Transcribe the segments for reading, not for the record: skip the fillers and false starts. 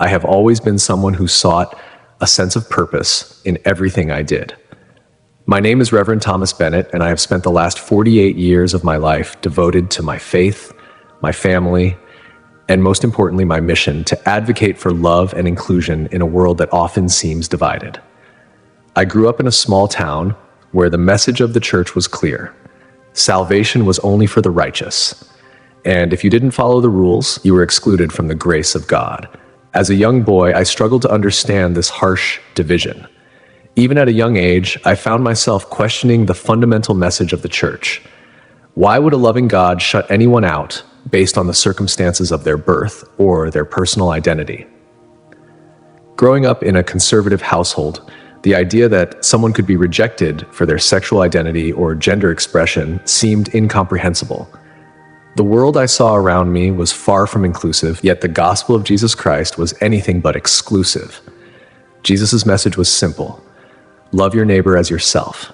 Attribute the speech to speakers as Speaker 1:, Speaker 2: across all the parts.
Speaker 1: I have always been someone who sought a sense of purpose in everything I did. My name is Reverend Thomas Bennett, and I have spent the last 48 years of my life devoted to my faith, my family, and most importantly, my mission to advocate for love and inclusion in a world that often seems divided. I grew up in a small town where the message of the church was clear. Salvation was only for the righteous, and if you didn't follow the rules, you were excluded from the grace of God. As a young boy, I struggled to understand this harsh division. Even at a young age, I found myself questioning the fundamental message of the church. Why would a loving God shut anyone out based on the circumstances of their birth or their personal identity? Growing up in a conservative household, the idea that someone could be rejected for their sexual identity or gender expression seemed incomprehensible. The world I saw around me was far from inclusive, yet the gospel of Jesus Christ was anything but exclusive. Jesus' message was simple: love your neighbor as yourself.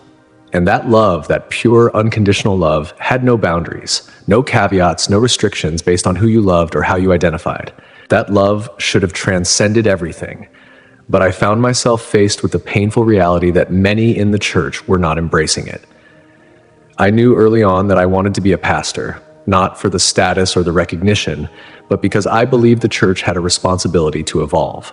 Speaker 1: And that love, that pure, unconditional love, had no boundaries, no caveats, no restrictions based on who you loved or how you identified. That love should have transcended everything. But I found myself faced with the painful reality that many in the church were not embracing it. I knew early on that I wanted to be a pastor, not for the status or the recognition, but because I believed the church had a responsibility to evolve.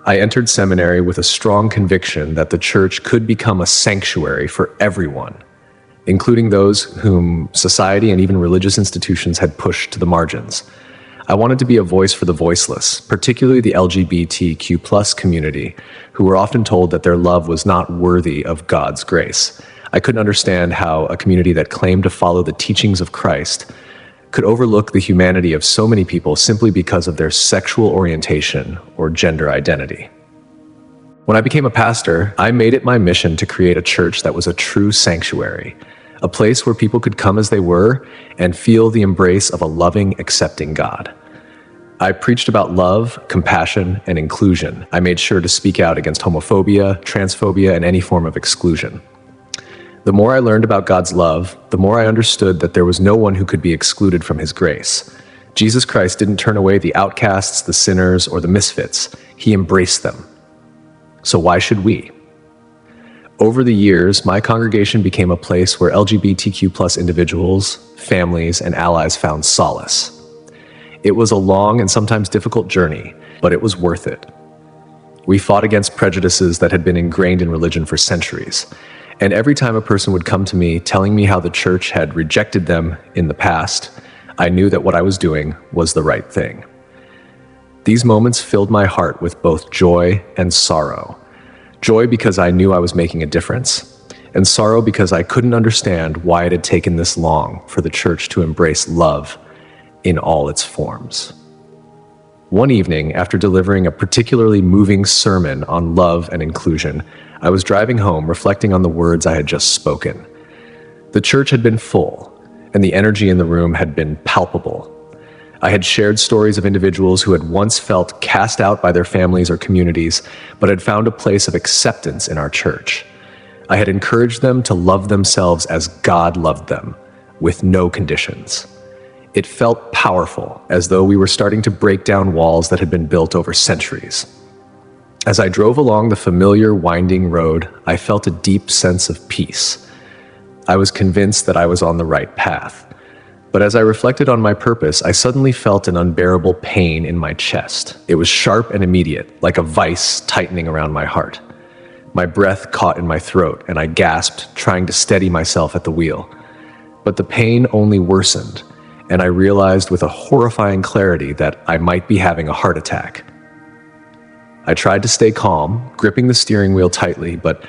Speaker 1: I entered seminary with a strong conviction that the church could become a sanctuary for everyone, including those whom society and even religious institutions had pushed to the margins. I wanted to be a voice for the voiceless, particularly the LGBTQ+ community, who were often told that their love was not worthy of God's grace. I couldn't understand how a community that claimed to follow the teachings of Christ could overlook the humanity of so many people simply because of their sexual orientation or gender identity. When I became a pastor, I made it my mission to create a church that was a true sanctuary, a place where people could come as they were and feel the embrace of a loving, accepting God. I preached about love, compassion, and inclusion. I made sure to speak out against homophobia, transphobia, and any form of exclusion. The more I learned about God's love, the more I understood that there was no one who could be excluded from His grace. Jesus Christ didn't turn away the outcasts, the sinners, or the misfits. He embraced them. So why should we? Over the years, my congregation became a place where LGBTQ+ individuals, families, and allies found solace. It was a long and sometimes difficult journey, but it was worth it. We fought against prejudices that had been ingrained in religion for centuries. And every time a person would come to me telling me how the church had rejected them in the past, I knew that what I was doing was the right thing. These moments filled my heart with both joy and sorrow. Joy because I knew I was making a difference, and sorrow because I couldn't understand why it had taken this long for the church to embrace love in all its forms. One evening, after delivering a particularly moving sermon on love and inclusion, I was driving home reflecting on the words I had just spoken. The church had been full, and the energy in the room had been palpable. I had shared stories of individuals who had once felt cast out by their families or communities, but had found a place of acceptance in our church. I had encouraged them to love themselves as God loved them, with no conditions. It felt powerful, as though we were starting to break down walls that had been built over centuries. As I drove along the familiar winding road, I felt a deep sense of peace. I was convinced that I was on the right path. But as I reflected on my purpose, I suddenly felt an unbearable pain in my chest. It was sharp and immediate, like a vice tightening around my heart. My breath caught in my throat, and I gasped, trying to steady myself at the wheel. But the pain only worsened, and I realized with a horrifying clarity that I might be having a heart attack. I tried to stay calm, gripping the steering wheel tightly, but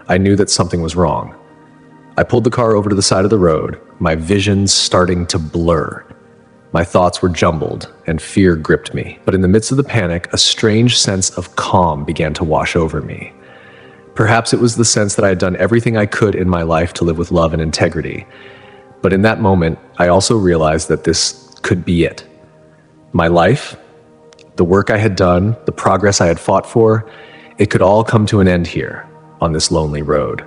Speaker 1: I knew that something was wrong. I pulled the car over to the side of the road, my vision starting to blur. My thoughts were jumbled, and fear gripped me. But in the midst of the panic, a strange sense of calm began to wash over me. Perhaps it was the sense that I had done everything I could in my life to live with love and integrity. But in that moment, I also realized that this could be it. My life, the work I had done, the progress I had fought for, it could all come to an end here, on this lonely road.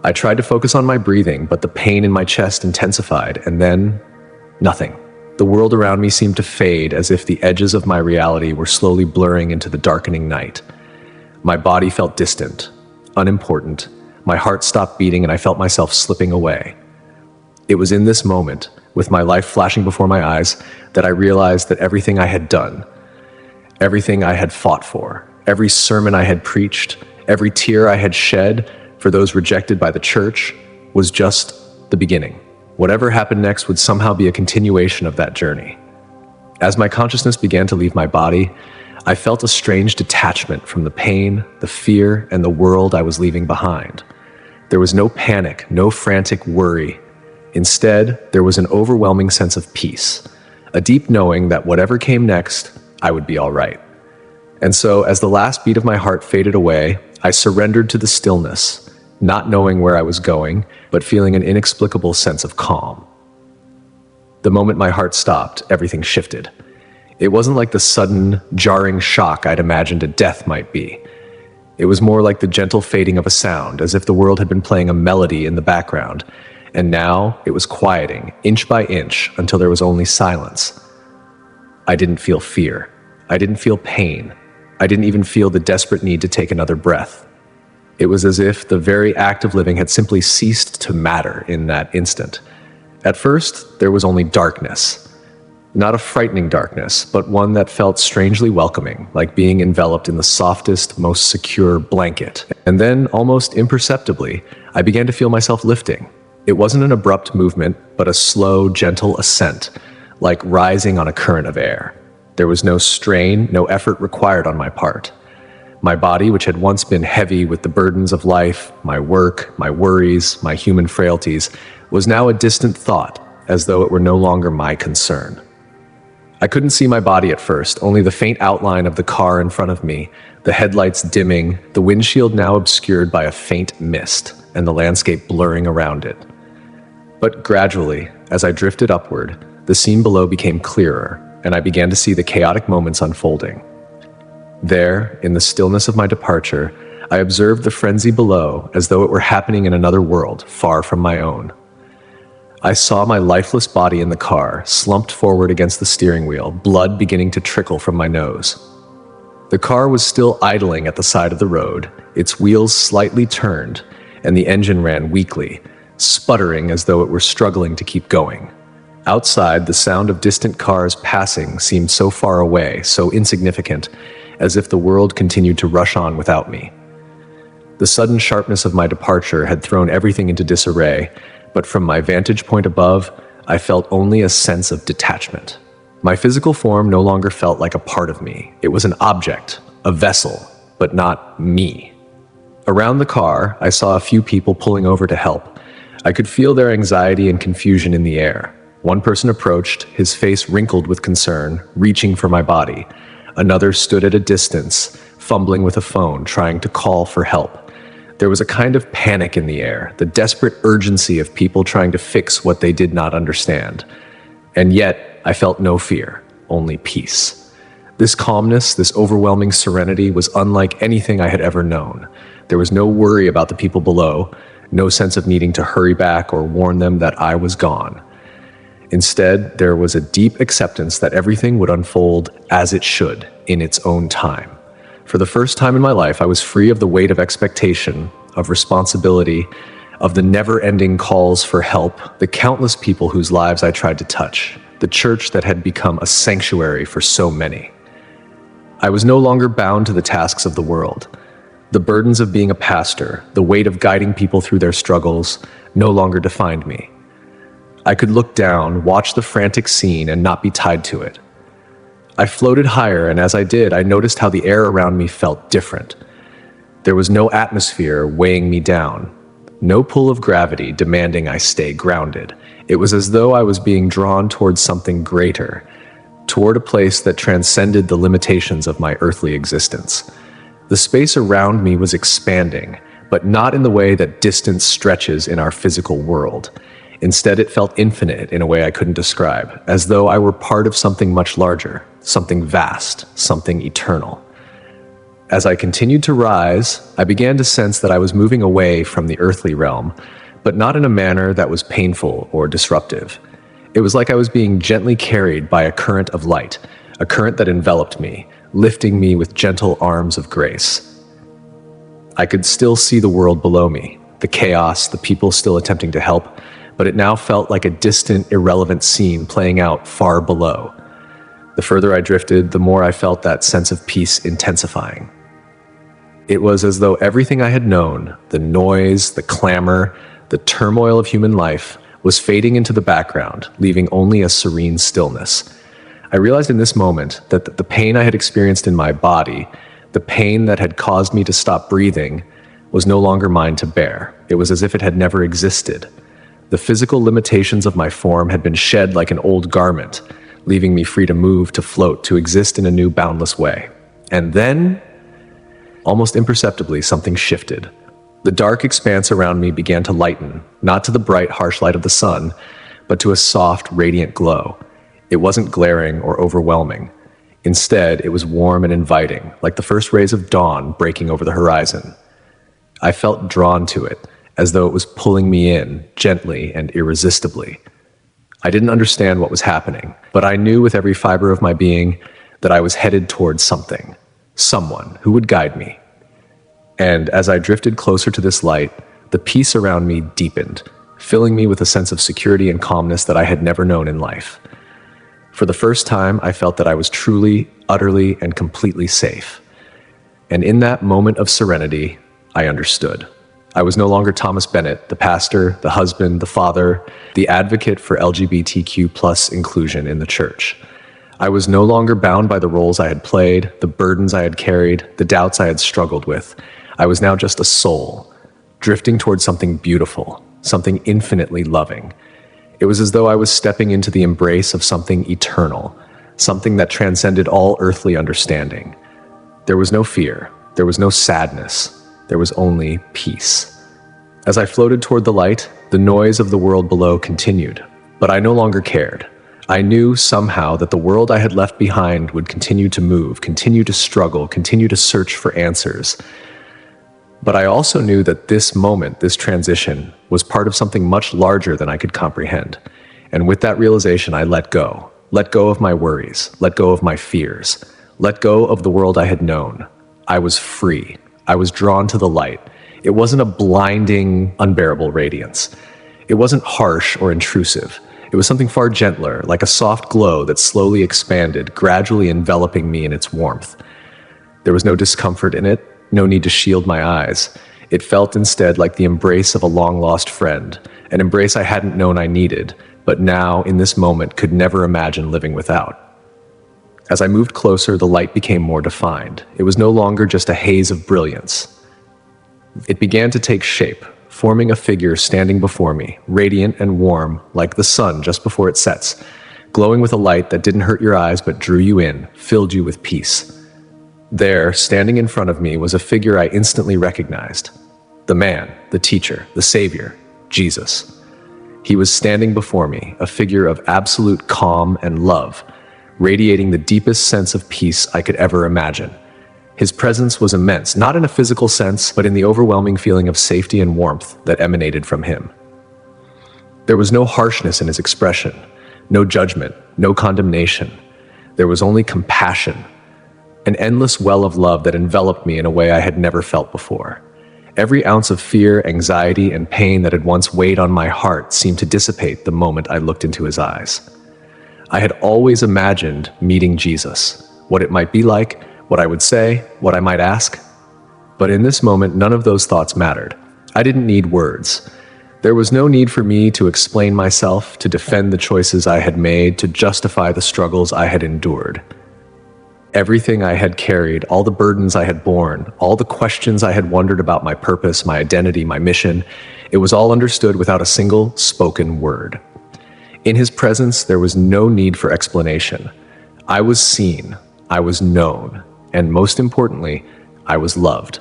Speaker 1: I tried to focus on my breathing, but the pain in my chest intensified, and then nothing. The world around me seemed to fade, as if the edges of my reality were slowly blurring into the darkening night. My body felt distant, unimportant. My heart stopped beating and I felt myself slipping away. It was in this moment, with my life flashing before my eyes, that I realized that everything I had done, everything I had fought for, every sermon I had preached, every tear I had shed for those rejected by the church, was just the beginning. Whatever happened next would somehow be a continuation of that journey. As my consciousness began to leave my body, I felt a strange detachment from the pain, the fear, and the world I was leaving behind. There was no panic, no frantic worry. Instead, there was an overwhelming sense of peace, a deep knowing that whatever came next, I would be all right. And so, as the last beat of my heart faded away, I surrendered to the stillness, not knowing where I was going, but feeling an inexplicable sense of calm. The moment my heart stopped, everything shifted. It wasn't like the sudden, jarring shock I'd imagined a death might be. It was more like the gentle fading of a sound, as if the world had been playing a melody in the background, and now it was quieting, inch by inch, until there was only silence. I didn't feel fear. I didn't feel pain. I didn't even feel the desperate need to take another breath. It was as if the very act of living had simply ceased to matter in that instant. At first, there was only darkness. Not a frightening darkness, but one that felt strangely welcoming, like being enveloped in the softest, most secure blanket. And then, almost imperceptibly, I began to feel myself lifting. It wasn't an abrupt movement, but a slow, gentle ascent, like rising on a current of air. There was no strain, no effort required on my part. My body, which had once been heavy with the burdens of life, my work, my worries, my human frailties, was now a distant thought, as though it were no longer my concern. I couldn't see my body at first, only the faint outline of the car in front of me, the headlights dimming, the windshield now obscured by a faint mist, and the landscape blurring around it. But gradually, as I drifted upward, the scene below became clearer, and I began to see the chaotic moments unfolding. There, in the stillness of my departure, I observed the frenzy below as though it were happening in another world, far from my own. I saw my lifeless body in the car, slumped forward against the steering wheel, blood beginning to trickle from my nose. The car was still idling at the side of the road, its wheels slightly turned, and the engine ran weakly, sputtering as though it were struggling to keep going. Outside, the sound of distant cars passing seemed so far away, so insignificant, as if the world continued to rush on without me. The sudden sharpness of my departure had thrown everything into disarray, but from my vantage point above, I felt only a sense of detachment. My physical form no longer felt like a part of me. It was an object, a vessel, but not me. Around the car, I saw a few people pulling over to help. I could feel their anxiety and confusion in the air. One person approached, his face wrinkled with concern, reaching for my body. Another stood at a distance, fumbling with a phone, trying to call for help. There was a kind of panic in the air, the desperate urgency of people trying to fix what they did not understand. And yet, I felt no fear, only peace. This calmness, this overwhelming serenity was unlike anything I had ever known. There was no worry about the people below, no sense of needing to hurry back or warn them that I was gone. Instead, there was a deep acceptance that everything would unfold as it should, in its own time. For the first time in my life, I was free of the weight of expectation, of responsibility, of the never-ending calls for help, the countless people whose lives I tried to touch, the church that had become a sanctuary for so many. I was no longer bound to the tasks of the world. The burdens of being a pastor, the weight of guiding people through their struggles, no longer defined me. I could look down, watch the frantic scene, and not be tied to it. I floated higher, and as I did, I noticed how the air around me felt different. There was no atmosphere weighing me down, no pull of gravity demanding I stay grounded. It was as though I was being drawn towards something greater, toward a place that transcended the limitations of my earthly existence. The space around me was expanding, but not in the way that distance stretches in our physical world. Instead, it felt infinite in a way I couldn't describe, as though I were part of something much larger, something vast, something eternal. As I continued to rise, I began to sense that I was moving away from the earthly realm, but not in a manner that was painful or disruptive. It was like I was being gently carried by a current of light, a current that enveloped me, lifting me with gentle arms of grace. I could still see the world below me, the chaos, the people still attempting to help, but it now felt like a distant, irrelevant scene playing out far below. The further I drifted, the more I felt that sense of peace intensifying. It was as though everything I had known, the noise, the clamor, the turmoil of human life, was fading into the background, leaving only a serene stillness. I realized in this moment that the pain I had experienced in my body, the pain that had caused me to stop breathing, was no longer mine to bear. It was as if it had never existed. The physical limitations of my form had been shed like an old garment, leaving me free to move, to float, to exist in a new boundless way. And then, almost imperceptibly, something shifted. The dark expanse around me began to lighten, not to the bright, harsh light of the sun, but to a soft, radiant glow. It wasn't glaring or overwhelming. Instead, it was warm and inviting, like the first rays of dawn breaking over the horizon. I felt drawn to it, as though it was pulling me in, gently and irresistibly. I didn't understand what was happening, but I knew with every fiber of my being that I was headed towards something, someone who would guide me. And as I drifted closer to this light, the peace around me deepened, filling me with a sense of security and calmness that I had never known in life. For the first time, I felt that I was truly, utterly, and completely safe. And in that moment of serenity, I understood. I was no longer Thomas Bennett, the pastor, the husband, the father, the advocate for LGBTQ+ inclusion in the church. I was no longer bound by the roles I had played, the burdens I had carried, the doubts I had struggled with. I was now just a soul, drifting towards something beautiful, something infinitely loving. It was as though I was stepping into the embrace of something eternal, something that transcended all earthly understanding. There was no fear, there was no sadness, there was only peace. As I floated toward the light, the noise of the world below continued, but I no longer cared. I knew somehow that the world I had left behind would continue to move, continue to struggle, continue to search for answers. But I also knew that this moment, this transition, was part of something much larger than I could comprehend. And with that realization, I let go of my worries, let go of my fears, let go of the world I had known. I was free. I was drawn to the light. It wasn't a blinding, unbearable radiance. It wasn't harsh or intrusive. It was something far gentler, like a soft glow that slowly expanded, gradually enveloping me in its warmth. There was no discomfort in it, no need to shield my eyes. It felt instead like the embrace of a long-lost friend, an embrace I hadn't known I needed, but now, in this moment, could never imagine living without. As I moved closer, the light became more defined. It was no longer just a haze of brilliance. It began to take shape, forming a figure standing before me, radiant and warm, like the sun just before it sets, glowing with a light that didn't hurt your eyes but drew you in, filled you with peace. There, standing in front of me, was a figure I instantly recognized. The man, the teacher, the savior, Jesus. He was standing before me, a figure of absolute calm and love, radiating the deepest sense of peace I could ever imagine. His presence was immense, not in a physical sense, but in the overwhelming feeling of safety and warmth that emanated from him. There was no harshness in his expression, no judgment, no condemnation. There was only compassion, an endless well of love that enveloped me in a way I had never felt before. Every ounce of fear, anxiety, and pain that had once weighed on my heart seemed to dissipate the moment I looked into his eyes. I had always imagined meeting Jesus, what it might be like, what I would say, what I might ask. But in this moment, none of those thoughts mattered. I didn't need words. There was no need for me to explain myself, to defend the choices I had made, to justify the struggles I had endured. Everything I had carried, all the burdens I had borne, all the questions I had wondered about my purpose, my identity, my mission, it was all understood without a single spoken word. In his presence, there was no need for explanation. I was seen, I was known, and most importantly, I was loved.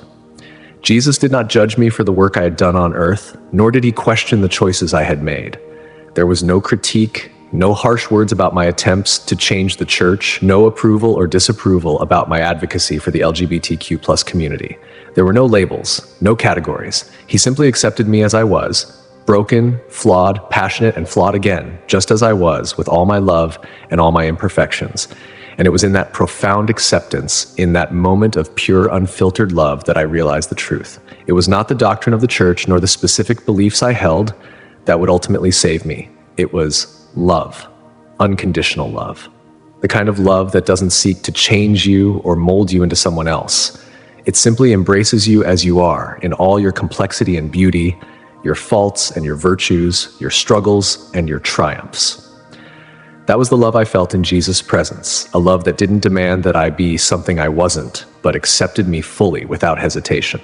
Speaker 1: Jesus did not judge me for the work I had done on earth, nor did he question the choices I had made. There was no critique, no harsh words about my attempts to change the church, no approval or disapproval about my advocacy for the LGBTQ+ community. There were no labels, no categories. He simply accepted me as I was, broken, flawed, passionate, and flawed again, just as I was, with all my love and all my imperfections. And it was in that profound acceptance, in that moment of pure, unfiltered love, that I realized the truth. It was not the doctrine of the church, nor the specific beliefs I held, that would ultimately save me. It was love, unconditional love. The kind of love that doesn't seek to change you or mold you into someone else. It simply embraces you as you are, in all your complexity and beauty, your faults and your virtues, your struggles and your triumphs. That was the love I felt in Jesus' presence, a love that didn't demand that I be something I wasn't, but accepted me fully without hesitation.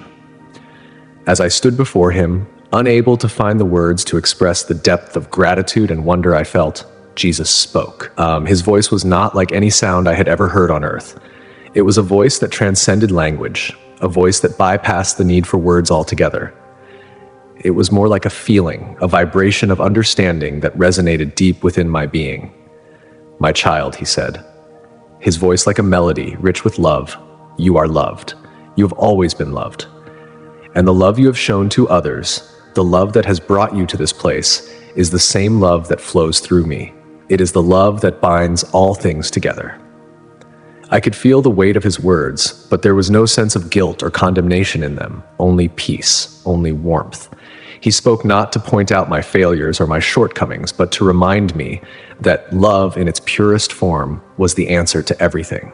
Speaker 1: As I stood before him, unable to find the words to express the depth of gratitude and wonder I felt, Jesus spoke. His voice was not like any sound I had ever heard on earth. It was a voice that transcended language, a voice that bypassed the need for words altogether. It was more like a feeling, a vibration of understanding that resonated deep within my being. "My child," he said, his voice like a melody, rich with love, "you are loved. You have always been loved. And the love you have shown to others, the love that has brought you to this place, is the same love that flows through me. It is the love that binds all things together." I could feel the weight of his words, but there was no sense of guilt or condemnation in them, only peace, only warmth. He spoke not to point out my failures or my shortcomings, but to remind me that love in its purest form was the answer to everything.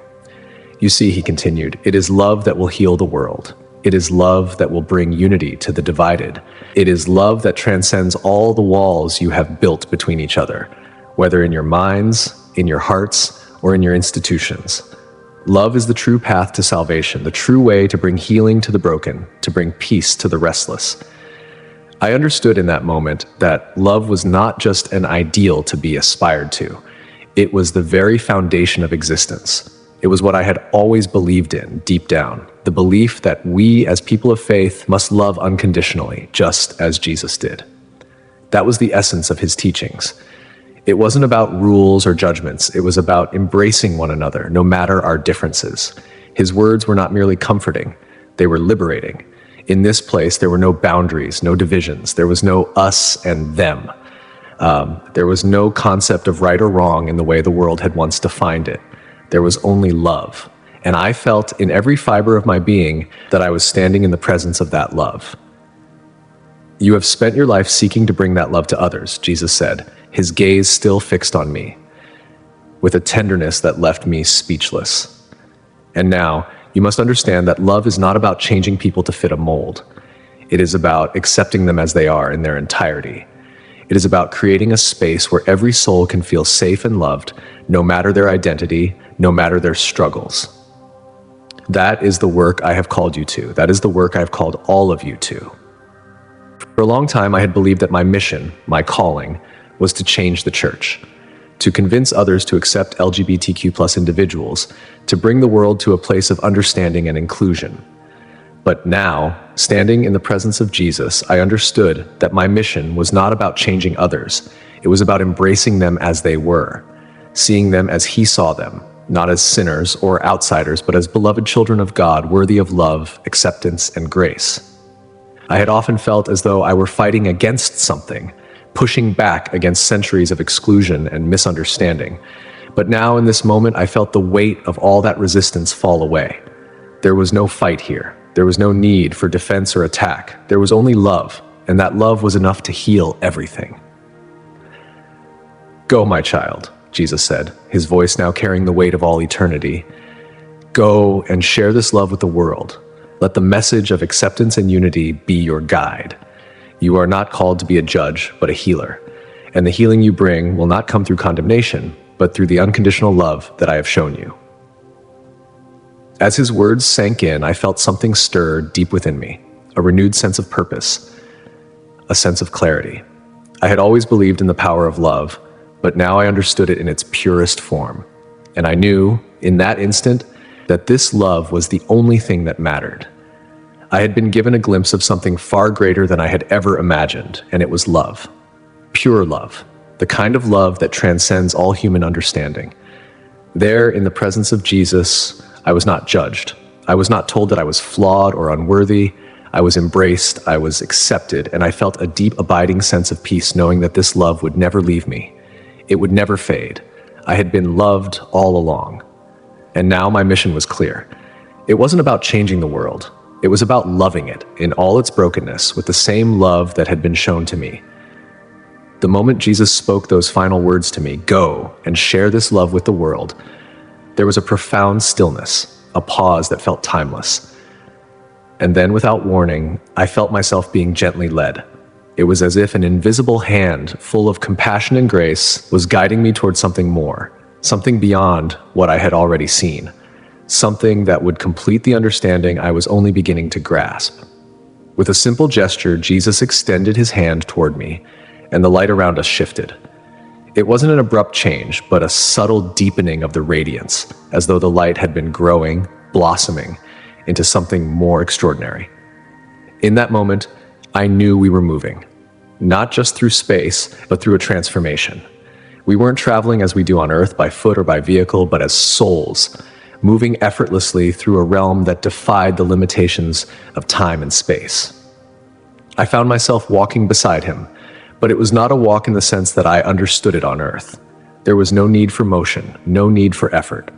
Speaker 1: "You see," he continued, "it is love that will heal the world. It is love that will bring unity to the divided. It is love that transcends all the walls you have built between each other, whether in your minds, in your hearts, or in your institutions. Love is the true path to salvation, the true way to bring healing to the broken, to bring peace to the restless." I understood in that moment that love was not just an ideal to be aspired to. It was the very foundation of existence. It was what I had always believed in, deep down, the belief that we as people of faith must love unconditionally, just as Jesus did. That was the essence of his teachings. It wasn't about rules or judgments. It was about embracing one another, no matter our differences. His words were not merely comforting, they were liberating. In this place, there were no boundaries, no divisions. There was no us and them. There was no concept of right or wrong in the way the world had once defined it. There was only love. And I felt in every fiber of my being that I was standing in the presence of that love. "You have spent your life seeking to bring that love to others," Jesus said, his gaze still fixed on me, with a tenderness that left me speechless. "And now, you must understand that love is not about changing people to fit a mold. It is about accepting them as they are in their entirety. It is about creating a space where every soul can feel safe and loved, no matter their identity, no matter their struggles. That is the work I have called you to. That is the work I have called all of you to." For a long time, I had believed that my mission, my calling, was to change the church, to convince others to accept LGBTQ+ individuals, to bring the world to a place of understanding and inclusion. But now, standing in the presence of Jesus, I understood that my mission was not about changing others. It was about embracing them as they were, seeing them as he saw them, not as sinners or outsiders, but as beloved children of God, worthy of love, acceptance, and grace. I had often felt as though I were fighting against something, pushing back against centuries of exclusion and misunderstanding. But now in this moment, I felt the weight of all that resistance fall away. There was no fight here. There was no need for defense or attack. There was only love, and that love was enough to heal everything. "Go, my child," Jesus said, his voice now carrying the weight of all eternity. "Go and share this love with the world. Let the message of acceptance and unity be your guide. You are not called to be a judge, but a healer. And the healing you bring will not come through condemnation, but through the unconditional love that I have shown you." As his words sank in, I felt something stir deep within me, a renewed sense of purpose, a sense of clarity. I had always believed in the power of love, but now I understood it in its purest form. And I knew, in that instant, that this love was the only thing that mattered. I had been given a glimpse of something far greater than I had ever imagined, and it was love. Pure love, the kind of love that transcends all human understanding. There, in the presence of Jesus, I was not judged. I was not told that I was flawed or unworthy. I was embraced, I was accepted, and I felt a deep, abiding sense of peace knowing that this love would never leave me. It would never fade. I had been loved all along. And now my mission was clear. It wasn't about changing the world. It was about loving it in all its brokenness with the same love that had been shown to me. The moment Jesus spoke those final words to me, "Go and share this love with the world," there was a profound stillness, a pause that felt timeless. And then, without warning, I felt myself being gently led. It was as if an invisible hand, full of compassion and grace, was guiding me toward something more, something beyond what I had already seen, something that would complete the understanding I was only beginning to grasp. With a simple gesture, Jesus extended his hand toward me, and the light around us shifted. It wasn't an abrupt change, but a subtle deepening of the radiance, as though the light had been growing, blossoming, into something more extraordinary. In that moment, I knew we were moving, not just through space, but through a transformation. We weren't traveling as we do on Earth by foot or by vehicle, but as souls, moving effortlessly through a realm that defied the limitations of time and space. I found myself walking beside him, but it was not a walk in the sense that I understood it on Earth. There was no need for motion, no need for effort.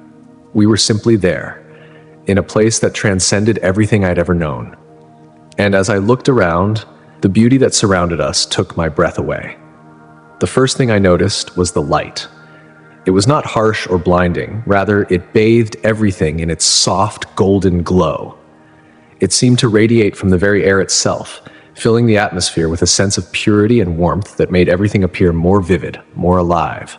Speaker 1: We were simply there, in a place that transcended everything I'd ever known. And as I looked around, the beauty that surrounded us took my breath away. The first thing I noticed was the light. It was not harsh or blinding, rather it bathed everything in its soft, golden glow. It seemed to radiate from the very air itself, filling the atmosphere with a sense of purity and warmth that made everything appear more vivid, more alive.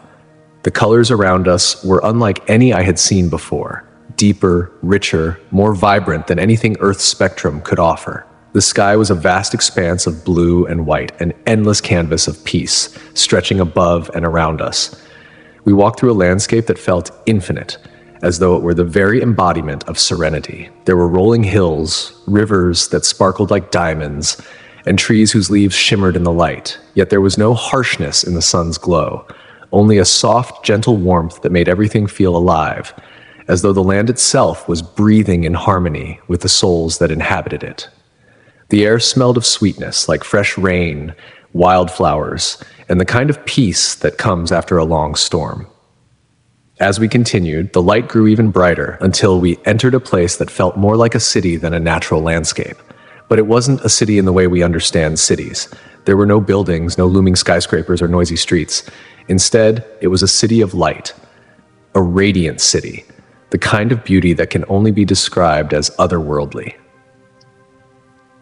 Speaker 1: The colors around us were unlike any I had seen before, deeper, richer, more vibrant than anything Earth's spectrum could offer. The sky was a vast expanse of blue and white, an endless canvas of peace, stretching above and around us. We walked through a landscape that felt infinite, as though it were the very embodiment of serenity. There were rolling hills, rivers that sparkled like diamonds, and trees whose leaves shimmered in the light, yet there was no harshness in the sun's glow, only a soft, gentle warmth that made everything feel alive, as though the land itself was breathing in harmony with the souls that inhabited it. The air smelled of sweetness, like fresh rain, wildflowers, and the kind of peace that comes after a long storm. As we continued, the light grew even brighter until we entered a place that felt more like a city than a natural landscape. But it wasn't a city in the way we understand cities. There were no buildings, no looming skyscrapers or noisy streets. Instead, it was a city of light, a radiant city, the kind of beauty that can only be described as otherworldly.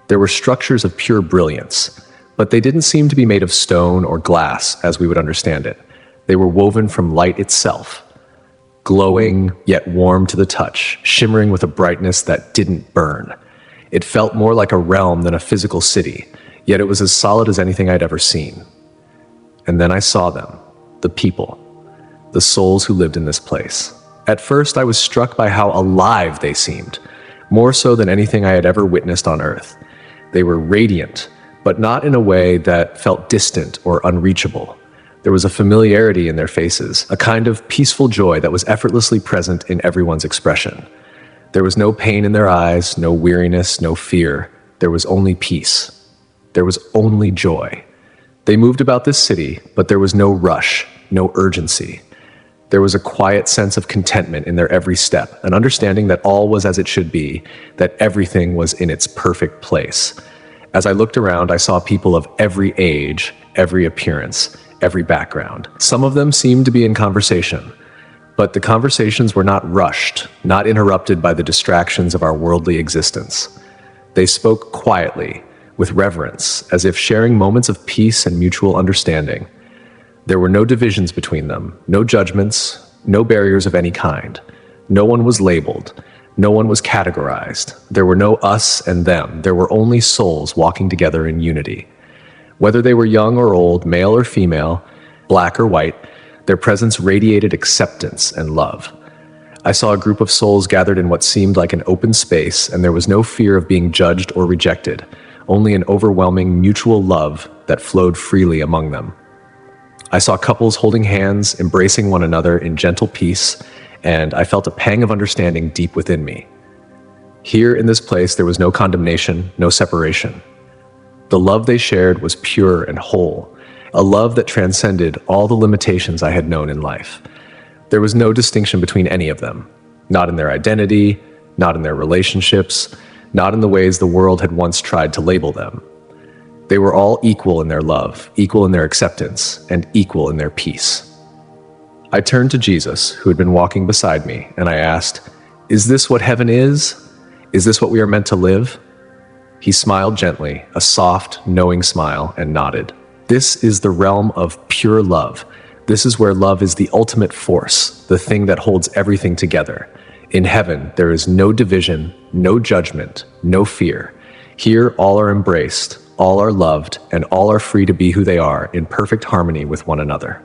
Speaker 1: There were structures of pure brilliance, but they didn't seem to be made of stone or glass as we would understand it. They were woven from light itself, glowing yet warm to the touch, shimmering with a brightness that didn't burn. It felt more like a realm than a physical city, yet it was as solid as anything I'd ever seen. And then I saw them, the people, the souls who lived in this place. At first, I was struck by how alive they seemed, more so than anything I had ever witnessed on Earth. They were radiant, but not in a way that felt distant or unreachable. There was a familiarity in their faces, a kind of peaceful joy that was effortlessly present in everyone's expression. There was no pain in their eyes, no weariness, no fear. There was only peace. There was only joy. They moved about this city, but there was no rush, no urgency. There was a quiet sense of contentment in their every step, an understanding that all was as it should be, that everything was in its perfect place. As I looked around, I saw people of every age, every appearance, every background. Some of them seemed to be in conversation, but the conversations were not rushed, not interrupted by the distractions of our worldly existence. They spoke quietly, with reverence, as if sharing moments of peace and mutual understanding. There were no divisions between them, no judgments, no barriers of any kind. No one was labeled. No one was categorized. There were no us and them. There were only souls walking together in unity. Whether they were young or old, male or female, black or white, their presence radiated acceptance and love. I saw a group of souls gathered in what seemed like an open space, and there was no fear of being judged or rejected, only an overwhelming mutual love that flowed freely among them. I saw couples holding hands, embracing one another in gentle peace, and I felt a pang of understanding deep within me. Here in this place, there was no condemnation, no separation. The love they shared was pure and whole, a love that transcended all the limitations I had known in life. There was no distinction between any of them, not in their identity, not in their relationships, not in the ways the world had once tried to label them. They were all equal in their love, equal in their acceptance, and equal in their peace. I turned to Jesus, who had been walking beside me, and I asked, "Is this what heaven is? Is this what we are meant to live?" He smiled gently, a soft, knowing smile, and nodded. This is the realm of pure love. This is where love is the ultimate force, the thing that holds everything together. In heaven, there is no division, no judgment, no fear. Here, all are embraced, all are loved, and all are free to be who they are in perfect harmony with one another.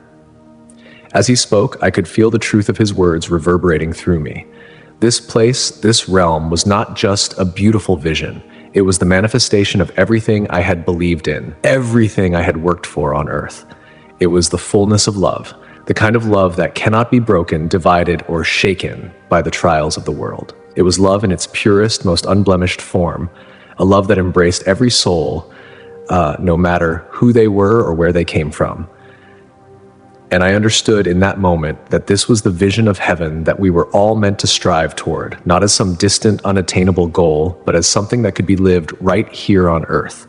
Speaker 1: As he spoke, I could feel the truth of his words reverberating through me. This place, this realm, was not just a beautiful vision. It was the manifestation of everything I had believed in, everything I had worked for on earth. It was the fullness of love, the kind of love that cannot be broken, divided, or shaken by the trials of the world. It was love in its purest, most unblemished form, a love that embraced every soul, no matter who they were or where they came from. And I understood in that moment that this was the vision of heaven that we were all meant to strive toward, not as some distant, unattainable goal, but as something that could be lived right here on earth.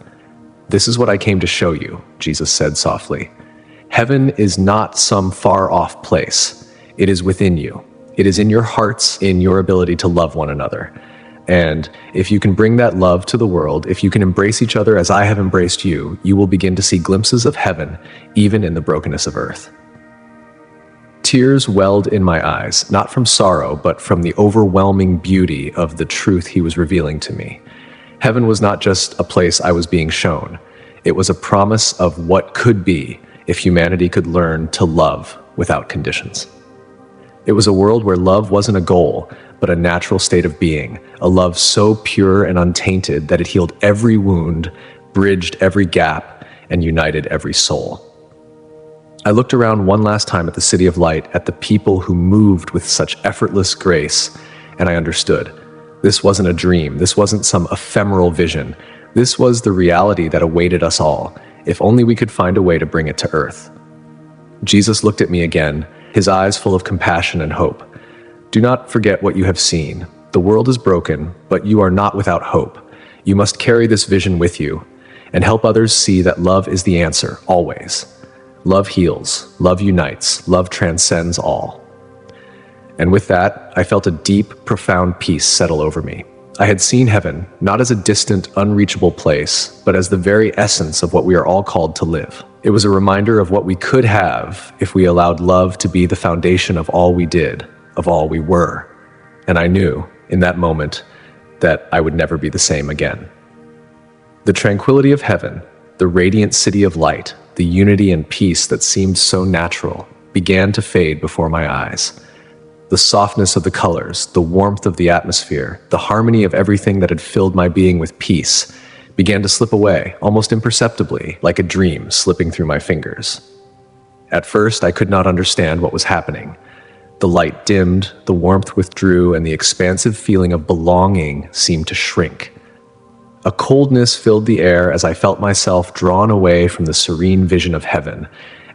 Speaker 1: "This is what I came to show you," Jesus said softly. "Heaven is not some far-off place. It is within you. It is in your hearts, in your ability to love one another. And if you can bring that love to the world, if you can embrace each other as I have embraced you, you will begin to see glimpses of heaven, even in the brokenness of earth." Tears welled in my eyes, not from sorrow, but from the overwhelming beauty of the truth he was revealing to me. Heaven was not just a place I was being shown. It was a promise of what could be if humanity could learn to love without conditions. It was a world where love wasn't a goal, but a natural state of being, a love so pure and untainted that it healed every wound, bridged every gap, and united every soul. I looked around one last time at the City of Light, at the people who moved with such effortless grace, and I understood. This wasn't a dream. This wasn't some ephemeral vision. This was the reality that awaited us all, if only we could find a way to bring it to earth. Jesus looked at me again, his eyes full of compassion and hope. "Do not forget what you have seen. The world is broken, but you are not without hope. You must carry this vision with you and help others see that love is the answer, always. Love heals, love unites, love transcends all." And with that, I felt a deep, profound peace settle over me. I had seen heaven, not as a distant, unreachable place, but as the very essence of what we are all called to live. It was a reminder of what we could have if we allowed love to be the foundation of all we did, of all we were. And I knew, in that moment, that I would never be the same again. The tranquility of heaven, the radiant city of light, the unity and peace that seemed so natural, began to fade before my eyes. The softness of the colors, the warmth of the atmosphere, the harmony of everything that had filled my being with peace began to slip away, almost imperceptibly, like a dream slipping through my fingers. At first, I could not understand what was happening. The light dimmed, the warmth withdrew, and the expansive feeling of belonging seemed to shrink. A coldness filled the air as I felt myself drawn away from the serene vision of heaven,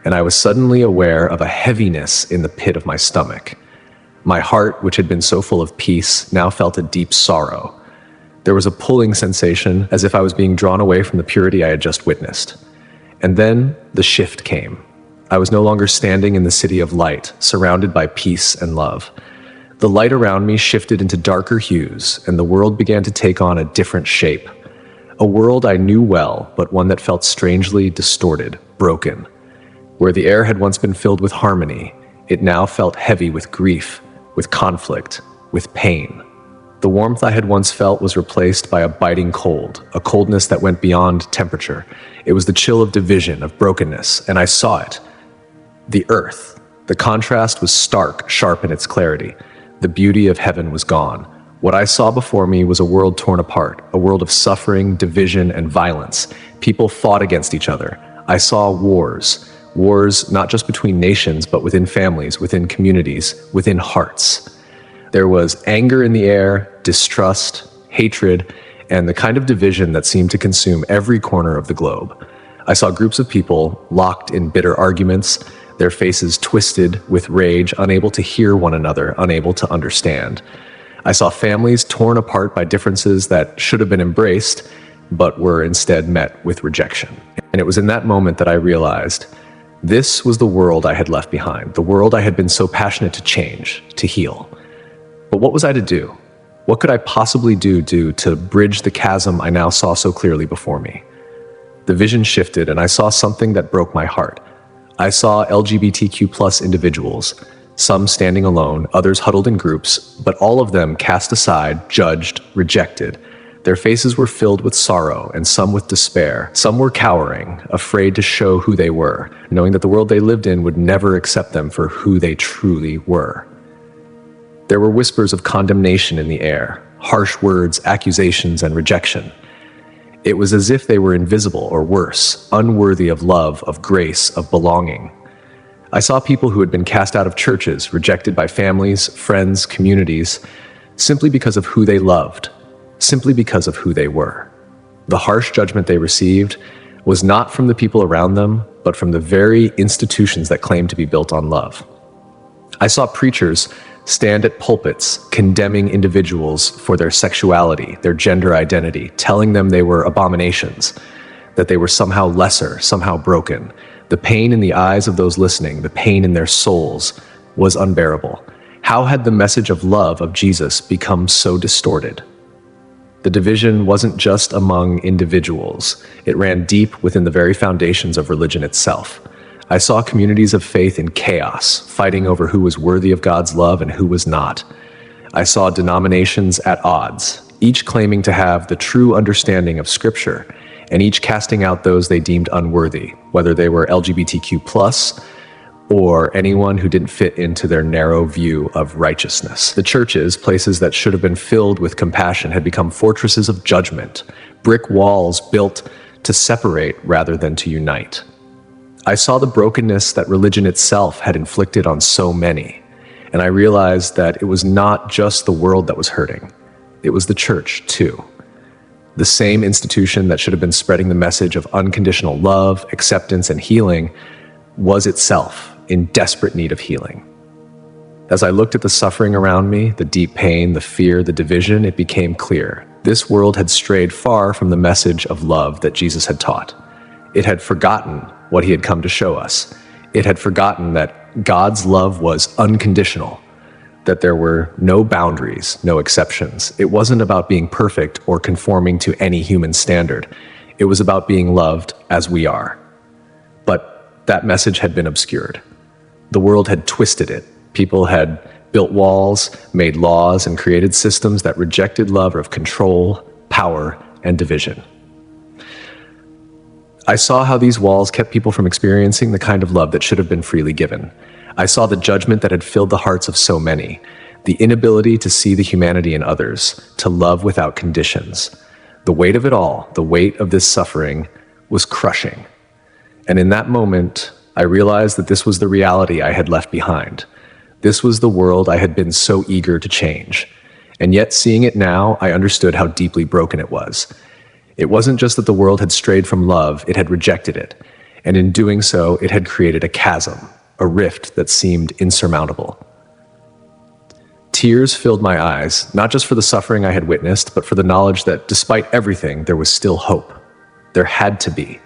Speaker 1: and I was suddenly aware of a heaviness in the pit of my stomach. My heart, which had been so full of peace, now felt a deep sorrow. There was a pulling sensation, as if I was being drawn away from the purity I had just witnessed. And then the shift came. I was no longer standing in the city of light, surrounded by peace and love. The light around me shifted into darker hues, and the world began to take on a different shape. A world I knew well, but one that felt strangely distorted, broken. Where the air had once been filled with harmony, it now felt heavy with grief, with conflict, with pain. The warmth I had once felt was replaced by a biting cold, a coldness that went beyond temperature. It was the chill of division, of brokenness, and I saw it. The earth. The contrast was stark, sharp in its clarity. The beauty of heaven was gone. What I saw before me was a world torn apart, a world of suffering, division, and violence. People fought against each other. I saw wars. Wars not just between nations, but within families, within communities, within hearts. There was anger in the air, distrust, hatred, and the kind of division that seemed to consume every corner of the globe. I saw groups of people locked in bitter arguments, their faces twisted with rage, unable to hear one another, unable to understand. I saw families torn apart by differences that should have been embraced, but were instead met with rejection. And it was in that moment that I realized this was the world I had left behind, the world I had been so passionate to change, to heal. But what was I to do? What could I possibly do to bridge the chasm I now saw so clearly before me? The vision shifted, and I saw something that broke my heart. I saw LGBTQ+ individuals, some standing alone, others huddled in groups, but all of them cast aside, judged, rejected. Their faces were filled with sorrow, and some with despair. Some were cowering, afraid to show who they were, knowing that the world they lived in would never accept them for who they truly were. There were whispers of condemnation in the air, harsh words, accusations, and rejection. It was as if they were invisible, or worse, unworthy of love, of grace, of belonging. I saw people who had been cast out of churches, rejected by families, friends, communities, simply because of who they loved, simply because of who they were. The harsh judgment they received was not from the people around them, but from the very institutions that claimed to be built on love. I saw preachers stand at pulpits condemning individuals for their sexuality, their gender identity, telling them they were abominations, that they were somehow lesser, somehow broken. The pain in the eyes of those listening, the pain in their souls, was unbearable. How had the message of love of Jesus become so distorted? The division wasn't just among individuals. It ran deep within the very foundations of religion itself. I saw communities of faith in chaos, fighting over who was worthy of God's love and who was not. I saw denominations at odds, each claiming to have the true understanding of Scripture, and each casting out those they deemed unworthy, whether they were LGBTQ+, or anyone who didn't fit into their narrow view of righteousness. The churches, places that should have been filled with compassion, had become fortresses of judgment, brick walls built to separate rather than to unite. I saw the brokenness that religion itself had inflicted on so many, and I realized that it was not just the world that was hurting. It was the church, too. The same institution that should have been spreading the message of unconditional love, acceptance, and healing was itself in desperate need of healing. As I looked at the suffering around me, the deep pain, the fear, the division, it became clear. This world had strayed far from the message of love that Jesus had taught. It had forgotten what he had come to show us. It had forgotten that God's love was unconditional, that there were no boundaries, no exceptions. It wasn't about being perfect or conforming to any human standard. It was about being loved as we are. But that message had been obscured. The world had twisted it. People had built walls, made laws, and created systems that rejected love of control, power, and division. I saw how these walls kept people from experiencing the kind of love that should have been freely given. I saw the judgment that had filled the hearts of so many, the inability to see the humanity in others, to love without conditions. The weight of it all, the weight of this suffering, was crushing. And in that moment, I realized that this was the reality I had left behind. This was the world I had been so eager to change. And yet, seeing it now, I understood how deeply broken it was. It wasn't just that the world had strayed from love, it had rejected it. And in doing so, it had created a chasm, a rift that seemed insurmountable. Tears filled my eyes, not just for the suffering I had witnessed, but for the knowledge that despite everything, there was still hope. There had to be.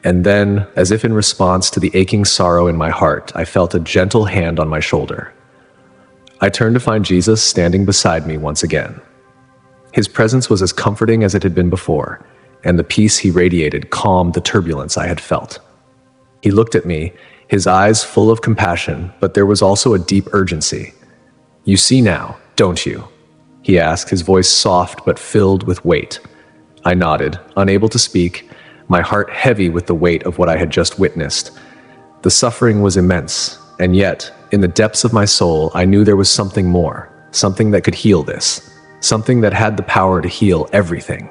Speaker 1: And then, as if in response to the aching sorrow in my heart, I felt a gentle hand on my shoulder. I turned to find Jesus standing beside me once again. His presence was as comforting as it had been before, and the peace he radiated calmed the turbulence I had felt. He looked at me, his eyes full of compassion, but there was also a deep urgency. "You see now, don't you?" he asked, his voice soft but filled with weight. I nodded, unable to speak, my heart heavy with the weight of what I had just witnessed. The suffering was immense, and yet, in the depths of my soul, I knew there was something more, something that could heal this, something that had the power to heal everything.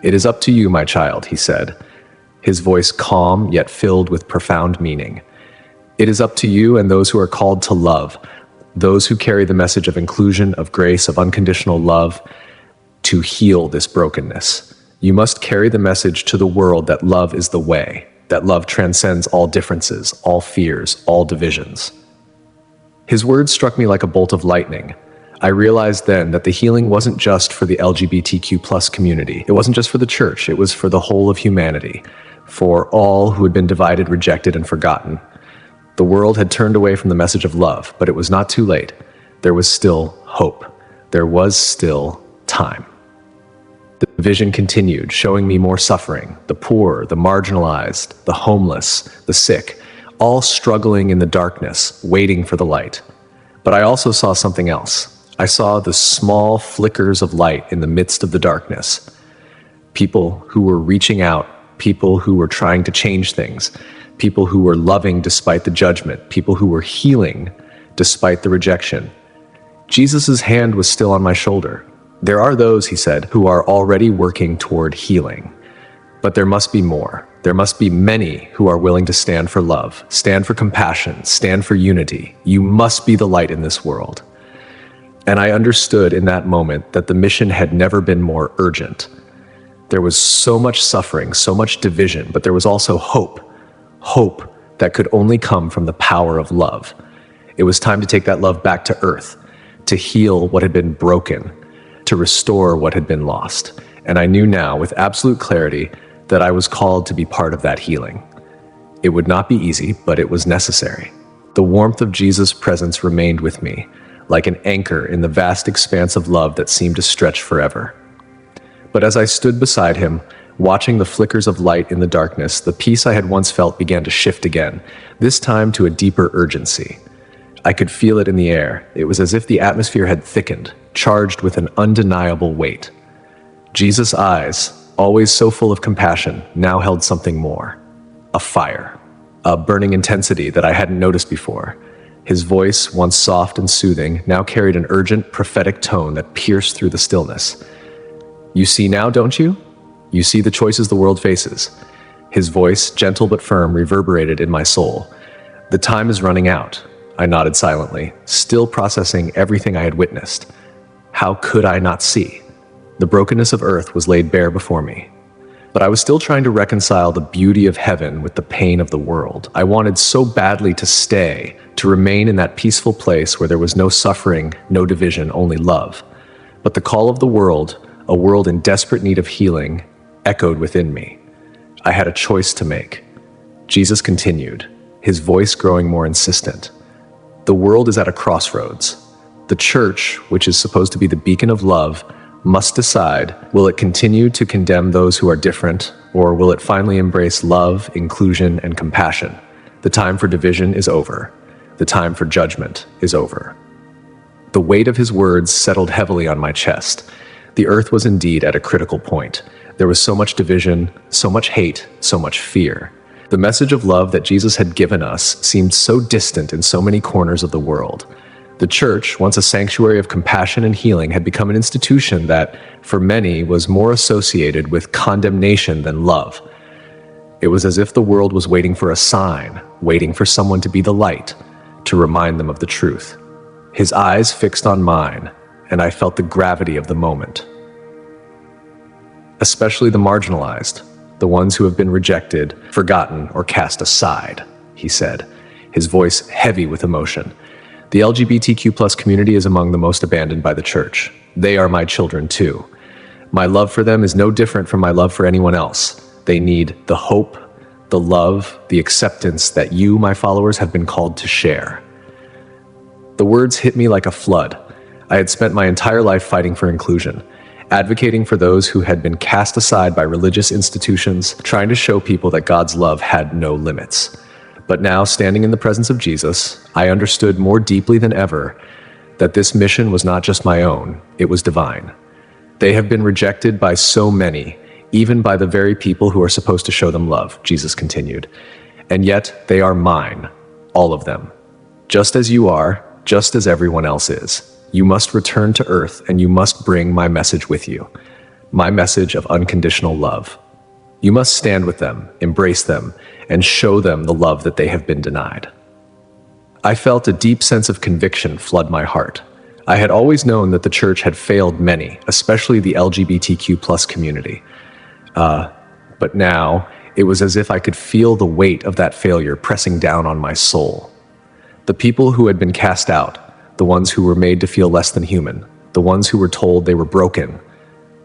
Speaker 1: "It is up to you, my child," he said, his voice calm yet filled with profound meaning. "It is up to you and those who are called to love, those who carry the message of inclusion, of grace, of unconditional love, to heal this brokenness. You must carry the message to the world that love is the way, that love transcends all differences, all fears, all divisions. His words struck me like a bolt of lightning. I realized then that the healing wasn't just for the LGBTQ+ community. It wasn't just for the church. It was for the whole of humanity, for all who had been divided, rejected, and forgotten. The world had turned away from the message of love, but it was not too late. There was still hope. There was still time. The vision continued, showing me more suffering, the poor, the marginalized, the homeless, the sick, all struggling in the darkness, waiting for the light. But I also saw something else. I saw the small flickers of light in the midst of the darkness. People who were reaching out, people who were trying to change things, people who were loving despite the judgment, people who were healing despite the rejection. Jesus' hand was still on my shoulder. There are those, he said, who are already working toward healing. But there must be more. There must be many who are willing to stand for love, stand for compassion, stand for unity. You must be the light in this world. And I understood in that moment that the mission had never been more urgent. There was so much suffering, so much division, but there was also hope. Hope that could only come from the power of love. It was time to take that love back to earth, to heal what had been broken, to restore what had been lost. And I knew now with absolute clarity that I was called to be part of that healing. It would not be easy, but it was necessary. The warmth of Jesus' presence remained with me, like an anchor in the vast expanse of love that seemed to stretch forever. But as I stood beside him, watching the flickers of light in the darkness, the peace I had once felt began to shift again, this time to a deeper urgency. I could feel it in the air. It was as if the atmosphere had thickened, charged with an undeniable weight. Jesus' eyes, always so full of compassion, now held something more. A fire. A burning intensity that I hadn't noticed before. His voice, once soft and soothing, now carried an urgent, prophetic tone that pierced through the stillness. You see now, don't you? You see the choices the world faces. His voice, gentle but firm, reverberated in my soul. The time is running out. I nodded silently, still processing everything I had witnessed. How could I not see? The brokenness of earth was laid bare before me. But I was still trying to reconcile the beauty of heaven with the pain of the world. I wanted so badly to stay, to remain in that peaceful place where there was no suffering, no division, only love. But the call of the world, a world in desperate need of healing, echoed within me. I had a choice to make. Jesus continued, his voice growing more insistent. The world is at a crossroads. The church, which is supposed to be the beacon of love, must decide, will it continue to condemn those who are different, or will it finally embrace love, inclusion, and compassion? The time for division is over. The time for judgment is over. The weight of his words settled heavily on my chest. The earth was indeed at a critical point. There was so much division, so much hate, so much fear. The message of love that Jesus had given us seemed so distant in so many corners of the world. The church, once a sanctuary of compassion and healing, had become an institution that, for many, was more associated with condemnation than love. It was as if the world was waiting for a sign, waiting for someone to be the light, to remind them of the truth. His eyes fixed on mine, and I felt the gravity of the moment. Especially the marginalized, the ones who have been rejected, forgotten, or cast aside, he said, his voice heavy with emotion. The LGBTQ+ community is among the most abandoned by the church. They are my children too. My love for them is no different from my love for anyone else. They need the hope, the love, the acceptance that you, my followers, have been called to share. The words hit me like a flood. I had spent my entire life fighting for inclusion, advocating for those who had been cast aside by religious institutions, trying to show people that God's love had no limits. But now, standing in the presence of Jesus, I understood more deeply than ever that this mission was not just my own, it was divine. They have been rejected by so many, even by the very people who are supposed to show them love, Jesus continued. And yet, they are mine, all of them. Just as you are, just as everyone else is. You must return to earth and you must bring my message with you. My message of unconditional love. You must stand with them, embrace them, and show them the love that they have been denied. I felt a deep sense of conviction flood my heart. I had always known that the church had failed many, especially the LGBTQ plus community. But now, it was as if I could feel the weight of that failure pressing down on my soul. The people who had been cast out, the ones who were made to feel less than human, the ones who were told they were broken,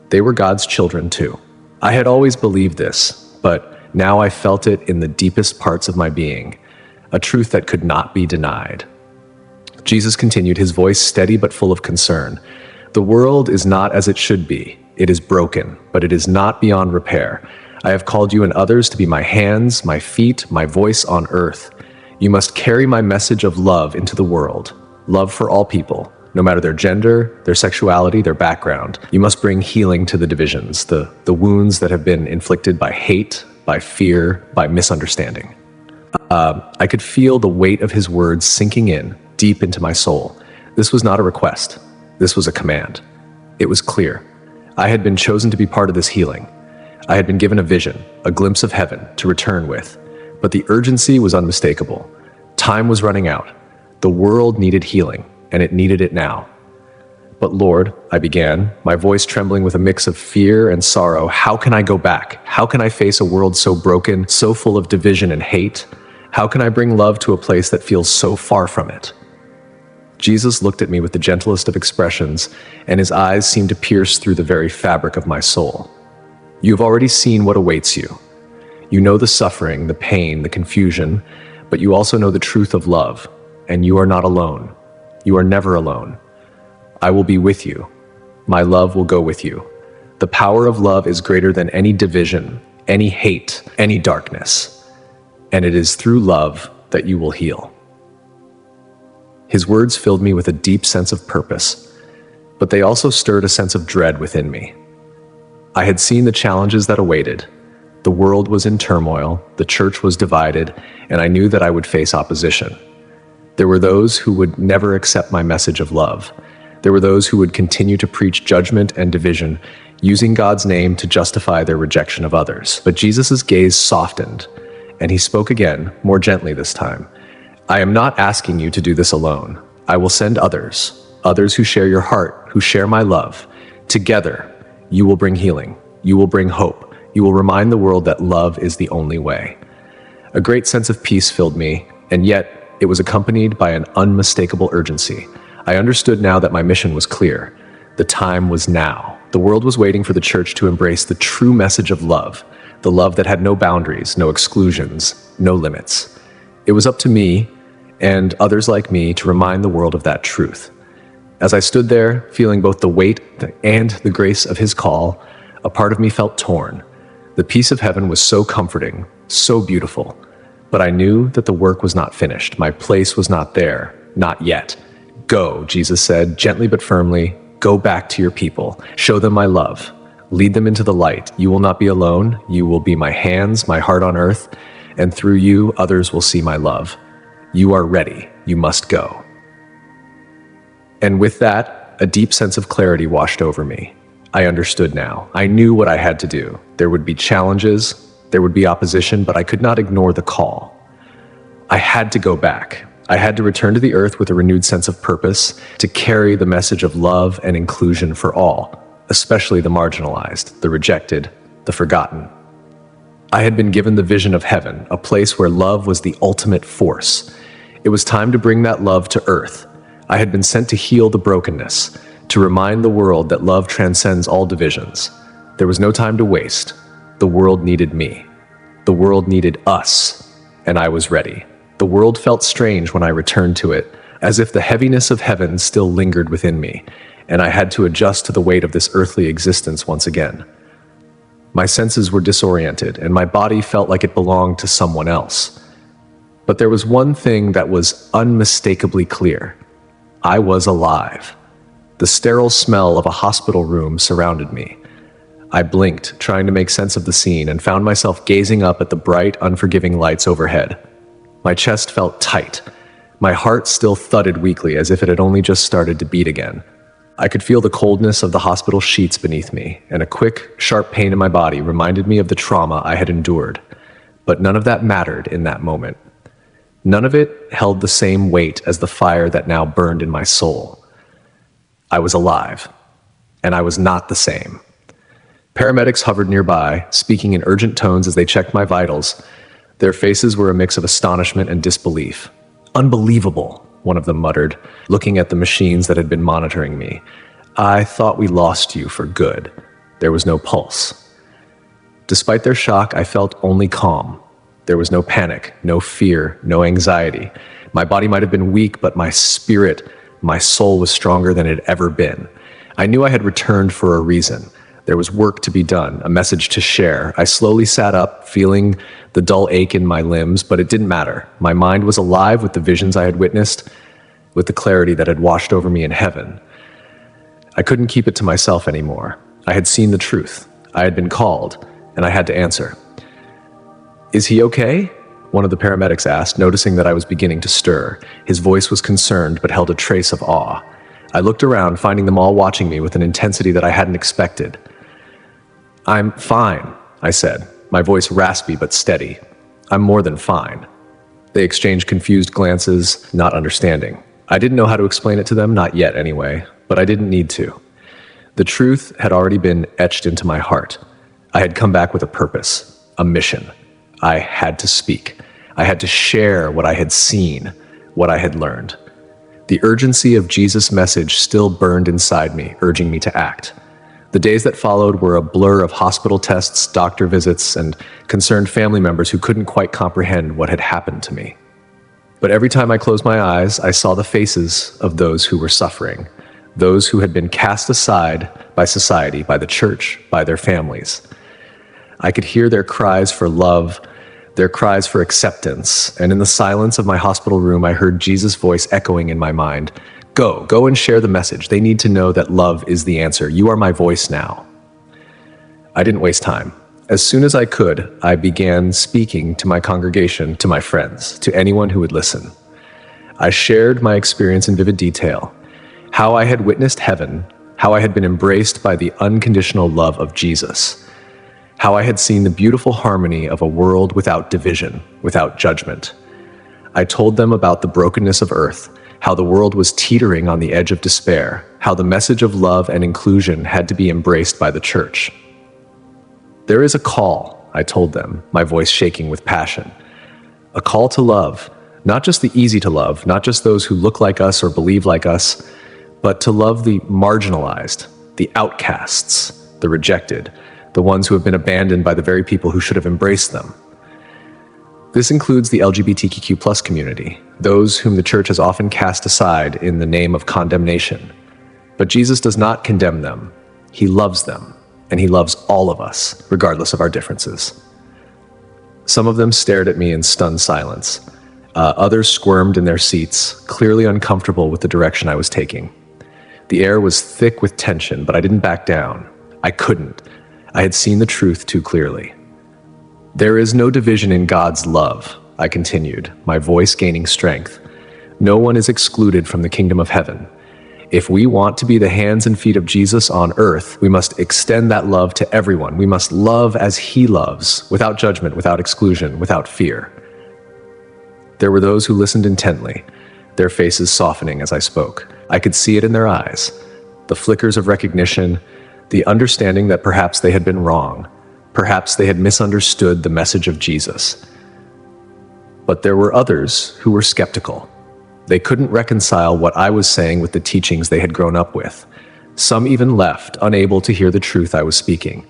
Speaker 1: they were God's children too. I had always believed this, but now I felt it in the deepest parts of my being, a truth that could not be denied. Jesus continued, his voice steady but full of concern. The world is not as it should be. It is broken, but it is not beyond repair. I have called you and others to be my hands, my feet, my voice on earth. You must carry my message of love into the world. Love for all people, no matter their gender, their sexuality, their background. You must bring healing to the divisions, the wounds that have been inflicted by hate, by fear, by misunderstanding. I could feel the weight of his words sinking in, deep into my soul. This was not a request. This was a command. It was clear. I had been chosen to be part of this healing. I had been given a vision, a glimpse of heaven to return with. But the urgency was unmistakable. Time was running out. The world needed healing, and it needed it now. But Lord, I began, my voice trembling with a mix of fear and sorrow, how can I go back? How can I face a world so broken, so full of division and hate? How can I bring love to a place that feels so far from it? Jesus looked at me with the gentlest of expressions, and his eyes seemed to pierce through the very fabric of my soul. You have already seen what awaits you. You know the suffering, the pain, the confusion, but you also know the truth of love, and you are not alone. You are never alone. I will be with you. My love will go with you. The power of love is greater than any division, any hate, any darkness, and it is through love that you will heal. His words filled me with a deep sense of purpose, but they also stirred a sense of dread within me. I had seen the challenges that awaited. The world was in turmoil, the church was divided, and I knew that I would face opposition. There were those who would never accept my message of love. There were those who would continue to preach judgment and division, using God's name to justify their rejection of others. But Jesus' gaze softened, and he spoke again, more gently this time. I am not asking you to do this alone. I will send others who share your heart, who share my love. Together, you will bring healing. You will bring hope. You will remind the world that love is the only way. A great sense of peace filled me, and yet it was accompanied by an unmistakable urgency. I understood now that my mission was clear. The time was now. The world was waiting for the church to embrace the true message of love, the love that had no boundaries, no exclusions, no limits. It was up to me and others like me to remind the world of that truth. As I stood there, feeling both the weight and the grace of his call, a part of me felt torn. The peace of heaven was so comforting, so beautiful, but I knew that the work was not finished. My place was not there, not yet. Go, Jesus said, gently but firmly, go back to your people. Show them my love. Lead them into the light. You will not be alone. You will be my hands, my heart on earth, and through you, others will see my love. You are ready. You must go. And with that, a deep sense of clarity washed over me. I understood now. I knew what I had to do. There would be challenges, there would be opposition, but I could not ignore the call. I had to go back. I had to return to the earth with a renewed sense of purpose, to carry the message of love and inclusion for all, especially the marginalized, the rejected, the forgotten. I had been given the vision of heaven, a place where love was the ultimate force. It was time to bring that love to earth. I had been sent to heal the brokenness, to remind the world that love transcends all divisions. There was no time to waste. The world needed me. The world needed us, and I was ready. The world felt strange when I returned to it, as if the heaviness of heaven still lingered within me, and I had to adjust to the weight of this earthly existence once again. My senses were disoriented, and my body felt like it belonged to someone else. But there was one thing that was unmistakably clear. I was alive. The sterile smell of a hospital room surrounded me. I blinked, trying to make sense of the scene, and found myself gazing up at the bright, unforgiving lights overhead. My chest felt tight. My heart still thudded weakly, as if it had only just started to beat again. I could feel the coldness of the hospital sheets beneath me, and a quick, sharp pain in my body reminded me of the trauma I had endured. But none of that mattered in that moment. None of it held the same weight as the fire that now burned in my soul. I was alive, and I was not the same. Paramedics hovered nearby, speaking in urgent tones as they checked my vitals. Their faces were a mix of astonishment and disbelief. "Unbelievable," one of them muttered, looking at the machines that had been monitoring me. "I thought we lost you for good." There was no pulse. Despite their shock, I felt only calm. There was no panic, no fear, no anxiety. My body might have been weak, but my spirit, my soul was stronger than it had ever been. I knew I had returned for a reason. There was work to be done, a message to share. I slowly sat up, feeling the dull ache in my limbs, but it didn't matter. My mind was alive with the visions I had witnessed, with the clarity that had washed over me in heaven. I couldn't keep it to myself anymore. I had seen the truth. I had been called, and I had to answer. "Is he okay?" one of the paramedics asked, noticing that I was beginning to stir. His voice was concerned, but held a trace of awe. I looked around, finding them all watching me with an intensity that I hadn't expected. "I'm fine," I said, my voice raspy but steady. "I'm more than fine." They exchanged confused glances, not understanding. I didn't know how to explain it to them, not yet anyway, but I didn't need to. The truth had already been etched into my heart. I had come back with a purpose, a mission. I had to speak. I had to share what I had seen, what I had learned. The urgency of Jesus' message still burned inside me, urging me to act. The days that followed were a blur of hospital tests, doctor visits, and concerned family members who couldn't quite comprehend what had happened to me. But every time I closed my eyes, I saw the faces of those who were suffering, those who had been cast aside by society, by the church, by their families. I could hear their cries for love, their cries for acceptance, and in the silence of my hospital room, I heard Jesus' voice echoing in my mind. Go and share the message. They need to know that love is the answer. You are my voice now." I didn't waste time. As soon as I could, I began speaking to my congregation, to my friends, to anyone who would listen. I shared my experience in vivid detail, how I had witnessed heaven, how I had been embraced by the unconditional love of Jesus, how I had seen the beautiful harmony of a world without division, without judgment. I told them about the brokenness of earth, how the world was teetering on the edge of despair, how the message of love and inclusion had to be embraced by the church. "There is a call," I told them, my voice shaking with passion. "A call to love, not just the easy to love, not just those who look like us or believe like us, but to love the marginalized, the outcasts, the rejected, the ones who have been abandoned by the very people who should have embraced them. This includes the LGBTQ+ community, those whom the church has often cast aside in the name of condemnation. But Jesus does not condemn them. He loves them, and he loves all of us, regardless of our differences." Some of them stared at me in stunned silence. Others squirmed in their seats, clearly uncomfortable with the direction I was taking. The air was thick with tension, but I didn't back down. I couldn't. I had seen the truth too clearly. "There is no division in God's love," I continued, my voice gaining strength. "No one is excluded from the kingdom of heaven. If we want to be the hands and feet of Jesus on earth, we must extend that love to everyone. We must love as he loves, without judgment, without exclusion, without fear." There were those who listened intently, their faces softening as I spoke. I could see it in their eyes, the flickers of recognition, the understanding that perhaps they had been wrong. Perhaps they had misunderstood the message of Jesus. But there were others who were skeptical. They couldn't reconcile what I was saying with the teachings they had grown up with. Some even left, unable to hear the truth I was speaking.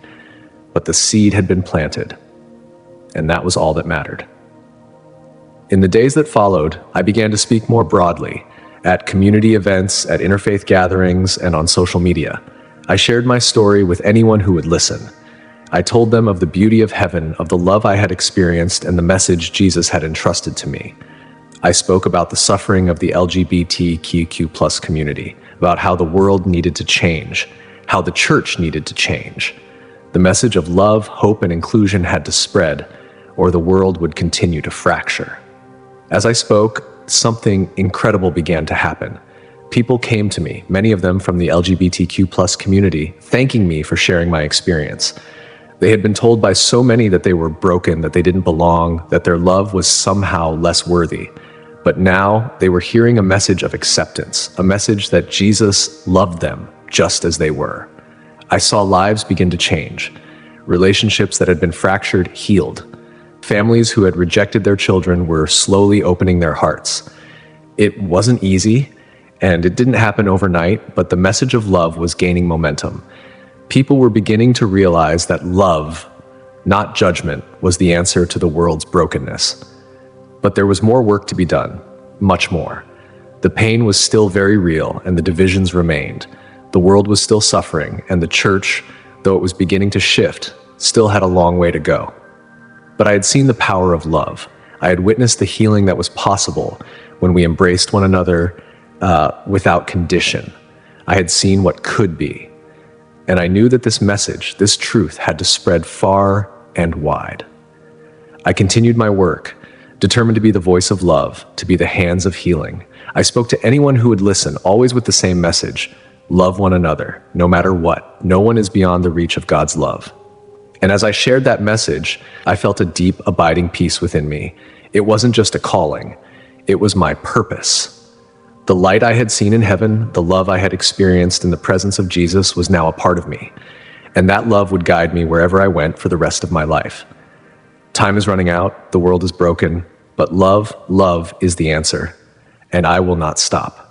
Speaker 1: But the seed had been planted, and that was all that mattered. In the days that followed, I began to speak more broadly, at community events, at interfaith gatherings, and on social media. I shared my story with anyone who would listen. I told them of the beauty of heaven, of the love I had experienced, and the message Jesus had entrusted to me. I spoke about the suffering of the LGBTQ+ community, about how the world needed to change, how the church needed to change. The message of love, hope, and inclusion had to spread, or the world would continue to fracture. As I spoke, something incredible began to happen. People came to me, many of them from the LGBTQ+ community, thanking me for sharing my experience. They had been told by so many that they were broken, that they didn't belong, that their love was somehow less worthy. But now they were hearing a message of acceptance, a message that Jesus loved them just as they were. I saw lives begin to change, relationships that had been fractured healed. Families who had rejected their children were slowly opening their hearts. It wasn't easy, and it didn't happen overnight, but the message of love was gaining momentum. People were beginning to realize that love, not judgment, was the answer to the world's brokenness. But there was more work to be done, much more. The pain was still very real, and the divisions remained. The world was still suffering, and the church, though it was beginning to shift, still had a long way to go. But I had seen the power of love. I had witnessed the healing that was possible when we embraced one another without condition. I had seen what could be. And I knew that this message, this truth, had to spread far and wide. I continued my work, determined to be the voice of love, to be the hands of healing. I spoke to anyone who would listen, always with the same message: love one another, no matter what. No one is beyond the reach of God's love. And as I shared that message, I felt a deep, abiding peace within me. It wasn't just a calling, it was my purpose. The light I had seen in heaven, the love I had experienced in the presence of Jesus was now a part of me. And that love would guide me wherever I went for the rest of my life. Time is running out, the world is broken, but love is the answer, and I will not stop.